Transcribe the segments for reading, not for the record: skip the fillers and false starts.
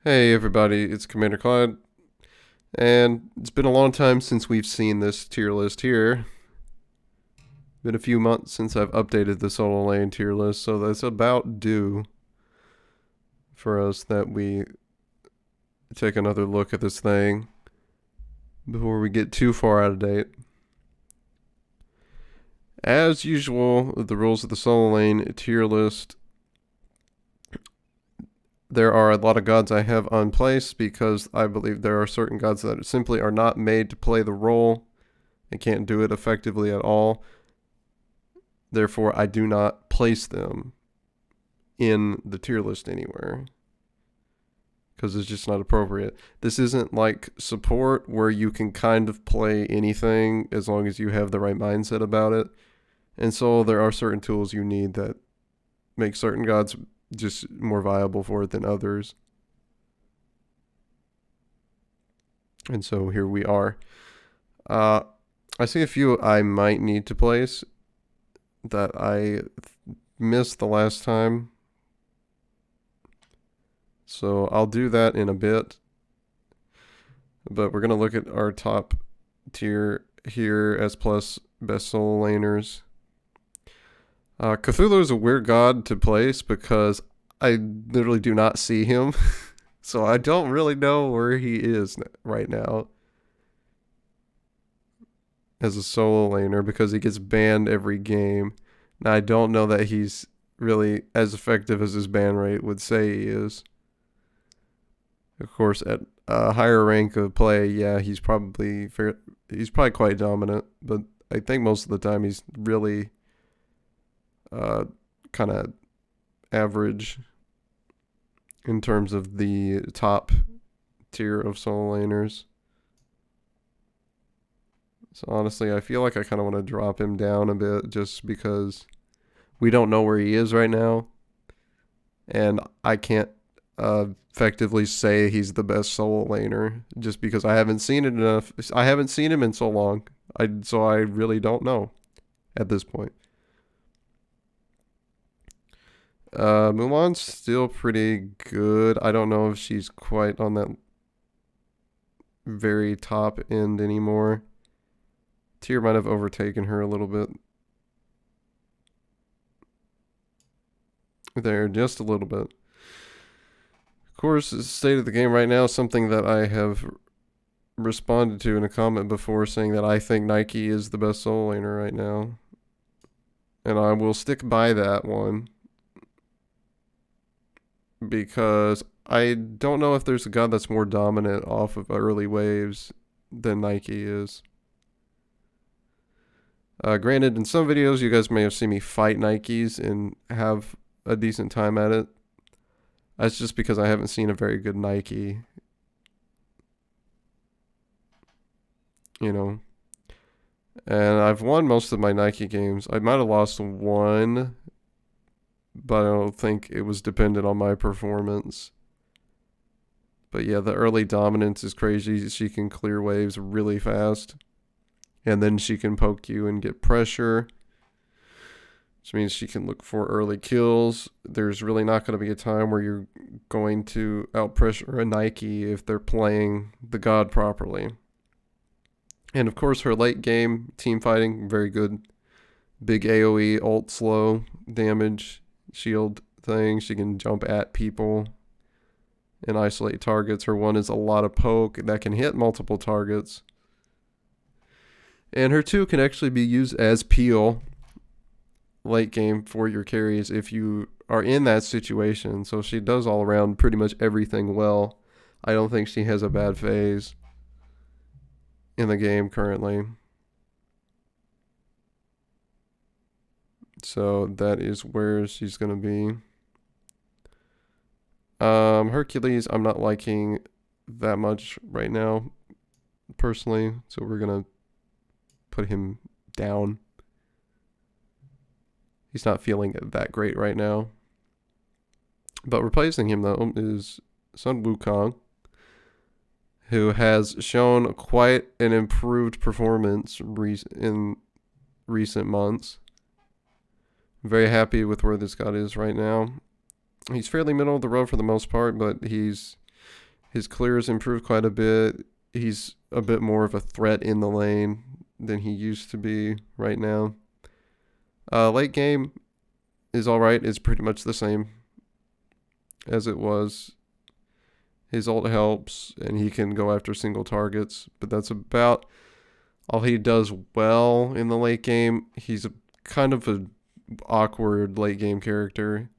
Hey everybody, it's Commander Clyde, and it's been a long time since we've seen this tier list here. Been a few months since I've updated the solo lane tier list, so that's about due for us that we take another look at this thing before we get too far out of date. As usual, the rules of the solo lane tier list. There are a lot of gods I have on place because I believe there are certain gods that simply are not made to play the role and can't do it effectively at all. Therefore, I do not place them in the tier list anywhere because it's just not appropriate. This isn't like support where you can kind of play anything as long as you have the right mindset about it. And so there are certain tools you need that make certain gods just more viable for it than others. And so here we are. I see a few I might need to place that I missed the last time. So I'll do that in a bit. But we're going to look at our top tier here as plus best solo laners. Cthulhu is a weird god to place because I literally do not see him. So I don't really know where he is right now as a solo laner because he gets banned every game. Now I don't know that he's really as effective as his ban rate would say he is. Of course, at a higher rank of play, yeah, he's probably quite dominant, but I think most of the time he's really kind of average in terms of the top tier of solo laners. So honestly, I feel like I kind of want to drop him down a bit just because we don't know where he is right now. And I can't effectively say he's the best solo laner just because I haven't seen it enough. I haven't seen him in so long. So I really don't know at this point. Mulan's still pretty good. I don't know if she's quite on that very top end anymore. Tyr might have overtaken her a little bit. There, just a little bit. Of course, the state of the game right now is something that I have responded to in a comment before saying that I think Nike is the best solo laner right now. And I will stick by that one. Because I don't know if there's a god that's more dominant off of early waves than Nike is. Granted, in some videos, you guys may have seen me fight Nikes and have a decent time at it. That's just because I haven't seen a very good Nike. You know. And I've won most of my Nike games. I might have lost one, but I don't think it was dependent on my performance. But yeah, the early dominance is crazy. She can clear waves really fast. And then she can poke you and get pressure, which means she can look for early kills. There's really not going to be a time where you're going to outpressure a Nike if they're playing the god properly. And of course, her late game team fighting, very good. Big AoE, ult slow, damage, shield thing. She can jump at people and isolate targets. Her one is a lot of poke that can hit multiple targets. And her 2 can actually be used as peel late game for your carries if you are in that situation. So she does all around pretty much everything well. I don't think she has a bad phase in the game currently. So that is where she's going to be. Hercules, I'm not liking that much right now, personally. So we're going to put him down. He's not feeling that great right now. But replacing him, though, is Sun Wukong, who has shown quite an improved performance in recent months. I'm very happy with where this god is right now. He's fairly middle of the road for the most part, but he's His clears improved quite a bit. He's a bit more of a threat in the lane than he used to be right now. Late game is alright. It's pretty much the same as it was. His ult helps, and he can go after single targets, but that's about all he does well in the late game. He's kind of an awkward late game character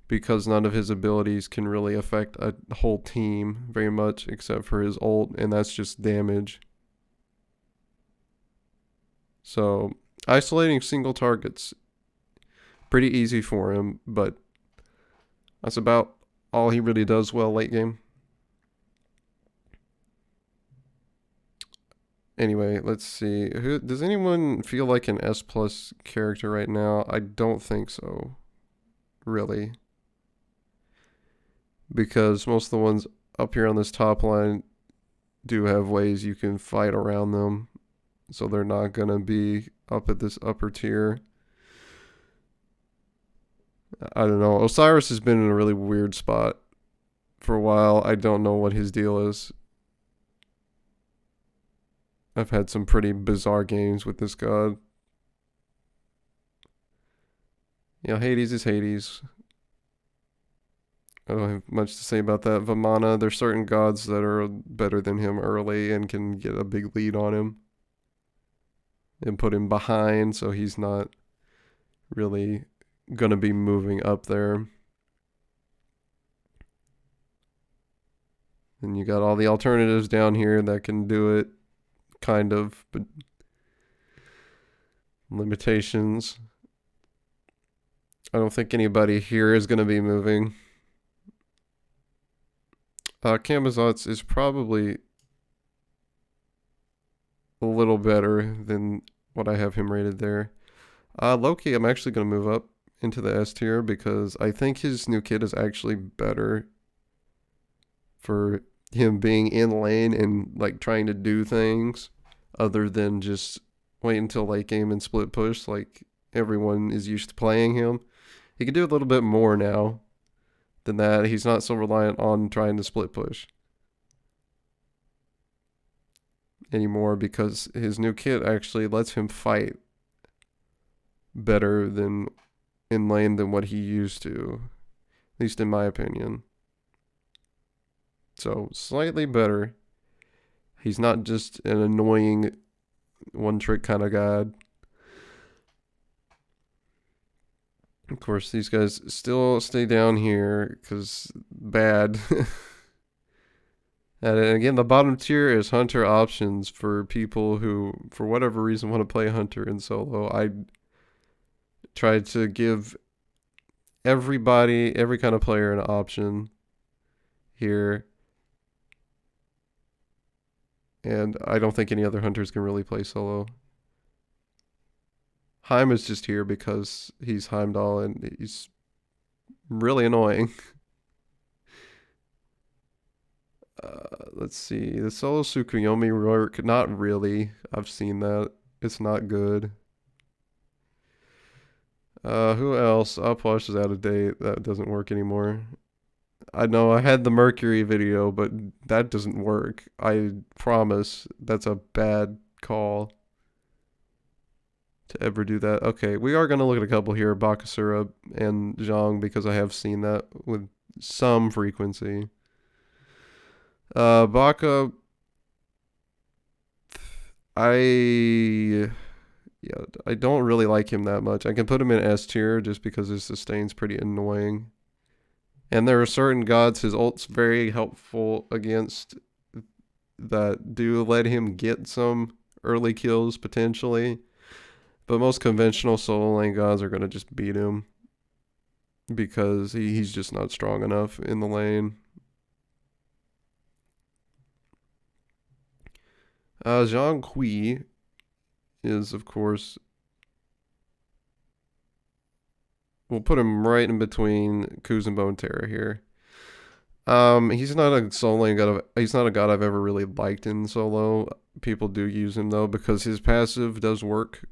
because none of his abilities can really affect a whole team very much except for his ult, and that's just damage. So isolating single targets, pretty easy for him, but that's about all he really does well late game. Anyway, let's see. Does anyone feel like an S plus character right now? I don't think so, really, because most of the ones up here on this top line do have ways you can fight around them, so they're not gonna be up at this upper tier. I don't know. Osiris has been in a really weird spot for a while. I don't know what his deal is. I've had some pretty bizarre games with this god. Yeah, Hades is Hades. I don't have much to say about that. Vamana, there's certain gods that are better than him early and can get a big lead on him and put him behind, so he's not really gonna be moving up there. And you got all the alternatives down here that can do it, kind of, but limitations. I don't think anybody here is gonna be moving. Camazotz is probably a little better than what I have him rated there. Loki, I'm actually going to move up into the S tier because I think his new kit is actually better for him being in lane and like trying to do things other than just wait until late game and split push like everyone is used to playing him. He can do a little bit more now than that. He's not so reliant on trying to split push anymore because his new kit actually lets him fight better than in lane than what he used to, at least in my opinion. So slightly better. He's not just an annoying one trick kind of god. Of course, these guys still stay down here because bad. And again, the bottom tier is Hunter options for people who, for whatever reason, want to play Hunter in solo. I tried to give everybody, every kind of player, an option here. And I don't think any other Hunters can really play solo. Heim is just here because he's Heimdall and he's really annoying. Let's see. The solo Tsukuyomi work, not really. I've seen that. It's not good. Who else? Upwash is out of date. That doesn't work anymore. I know I had the Mercury video, but that doesn't work. I promise that's a bad call to ever do that. Okay, we are going to look at a couple here, Bacchus and Zhong, because I have seen that with some frequency. Baka, I don't really like him that much. I can put him in S tier just because his sustain's pretty annoying. And there are certain gods his ult's very helpful against that do let him get some early kills potentially. But most conventional solo lane gods are going to just beat him because he's just not strong enough in the lane. Zhong Kui is, of course, we'll put him right in between Kuzenbo and Terra here. He's not a solo lane god. He's not a god I've ever really liked in solo. People do use him though because his passive does work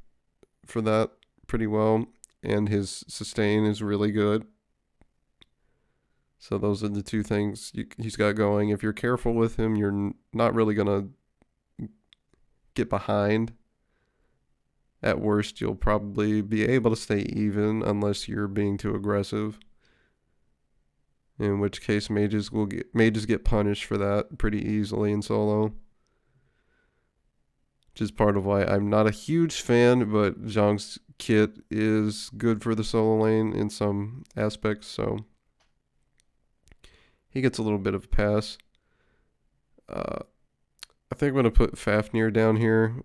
for that pretty well, and his sustain is really good. So those are the two things he's got going. If you're careful with him, you're not really going to get behind. At worst, you'll probably be able to stay even unless you're being too aggressive. In which case, mages get punished for that pretty easily in solo. Which is part of why I'm not a huge fan, but Zhong's kit is good for the solo lane in some aspects, so he gets a little bit of a pass. I think I'm going to put Fafnir down here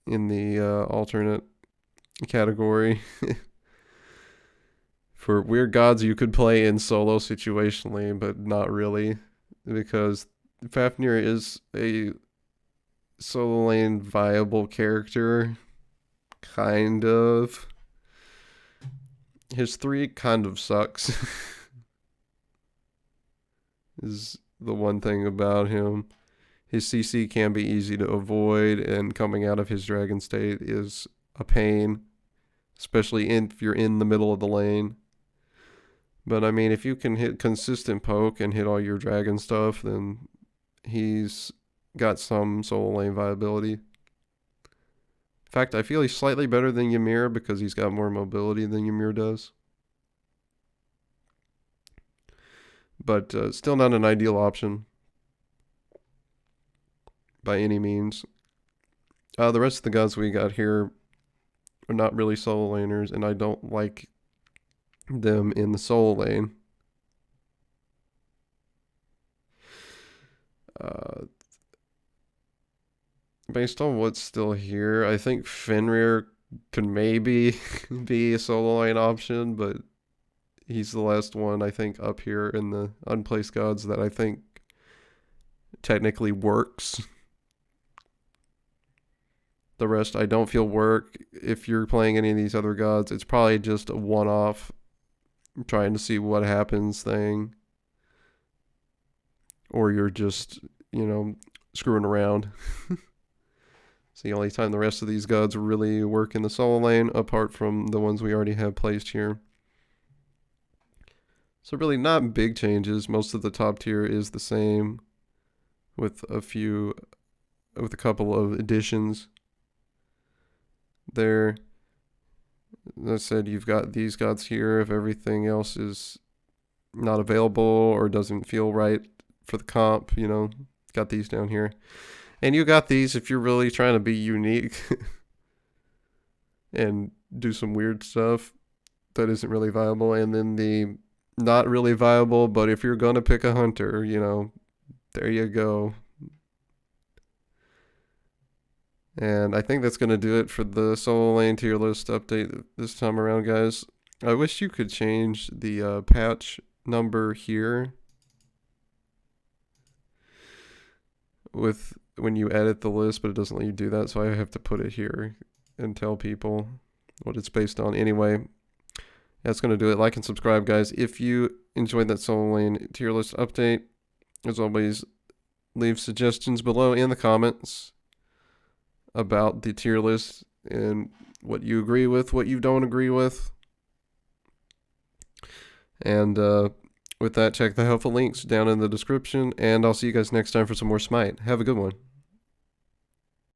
in the alternate category. For weird gods you could play in solo situationally, but not really, because Fafnir is a solo lane viable character, kind of. His 3 kind of sucks. Is the one thing about him. His CC can be easy to avoid, and coming out of his dragon state is a pain, especially if you're in the middle of the lane. But I mean, if you can hit consistent poke and hit all your dragon stuff, then he's got some solo lane viability. In fact, I feel he's slightly better than Ymir because he's got more mobility than Ymir does. But still not an ideal option by any means. The rest of the gods we got here are not really solo laners, and I don't like them in the solo lane. Based on what's still here, I think Fenrir could maybe be a solo lane option, but he's the last one, I think, up here in the unplaced gods that I think technically works. The rest I don't feel work. If you're playing any of these other gods, it's probably just a one-off trying to see what happens thing. Or you're just, screwing around. It's the only time the rest of these gods really work in the solo lane, apart from the ones we already have placed here. So really not big changes. Most of the top tier is the same, with a couple of additions there. As I said, you've got these gods here. If everything else is not available or doesn't feel right for the comp, got these down here. And you got these if you're really trying to be unique and do some weird stuff that isn't really viable. And then the not really viable, but if you're going to pick a hunter, there you go. And I think that's going to do it for the solo lane tier list update this time around, guys. I wish you could change the patch number here when you edit the list, but it doesn't let you do that, so I have to put it here and tell people what it's based on. Anyway, that's going to do it. Like and subscribe, guys, if you enjoyed that solo lane tier list update. As always, leave suggestions below in the comments about the tier list and what you agree with, what you don't agree with. And with that, check the helpful links down in the description, and I'll see you guys next time for some more Smite. Have a good one.